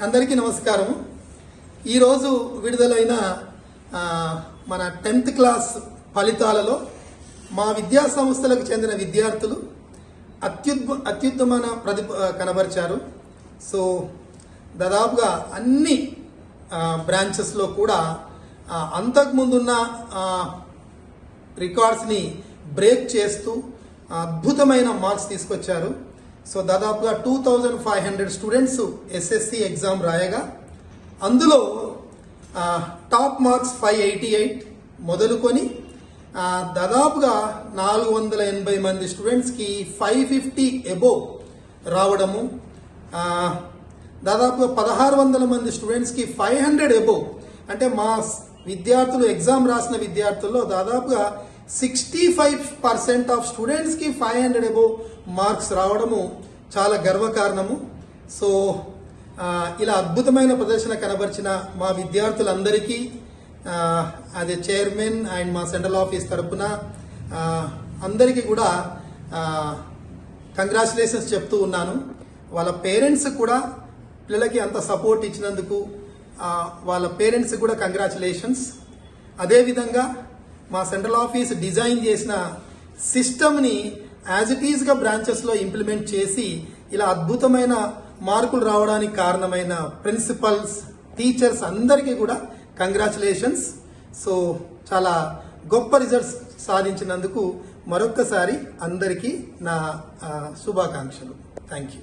అందరికీ నమస్కారం. ఈరోజు విడుదలైన మన 10th క్లాస్ ఫలితాలలో మా విద్యా సంస్థలకు చెందిన విద్యార్థులు అత్యుత్తమైన ప్రతిభ కనబరిచారు. సో దాదాపుగా అన్ని బ్రాంచెస్లో కూడా అంతకుముందున్న రికార్డ్స్ని బ్రేక్ చేస్తూ అద్భుతమైన మార్క్స్ తీసుకొచ్చారు. సో దాదాపుగా 2500 స్టూడెంట్స్ ఎస్ఎస్సి ఎగ్జామ్ రాయగా అందులో టాప్ మార్క్స్ 588 మొదలుకొని దాదాపుగా 480 మంది స్టూడెంట్స్కి 550 అబోవ్ రావడము, దాదాపుగా 1600 మంది స్టూడెంట్స్కి 500 అబోవ్, అంటే మా విద్యార్థులు ఎగ్జామ్ రాసిన విద్యార్థుల్లో దాదాపుగా 65% ఆఫ్ స్టూడెంట్స్కి 500 అబోవ్ మార్క్స్ రావడము చాలా గర్వకారణము. సో ఇలా అద్భుతమైన ప్రదర్శన కనబరిచిన మా విద్యార్థులందరికీ అదే చైర్మన్ అండ్ మా సెంట్రల్ ఆఫీస్ తరఫున అందరికీ కూడా కంగ్రాచులేషన్స్ చెప్తూ ఉన్నాను. వాళ్ళ పేరెంట్స్ కూడా పిల్లలకి అంత సపోర్ట్ ఇచ్చినందుకు వాళ్ళ పేరెంట్స్ కూడా కంగ్రాచులేషన్స్. అదేవిధంగా మా సెంట్రల్ ఆఫీస్ డిజైన్ చేసిన సిస్టమ్ని యాజ్ ఇట్ ఈస్గా బ్రాంచెస్లో ఇంప్లిమెంట్ చేసి ఇలా అద్భుతమైన మార్కులు రావడానికి కారణమైన ప్రిన్సిపల్స్, టీచర్స్ అందరికీ కూడా కంగ్రాచులేషన్స్. సో చాలా గొప్ప రిజల్ట్స్ సాధించినందుకు మరొక్కసారి అందరికీ నా శుభాకాంక్షలు. Thank you.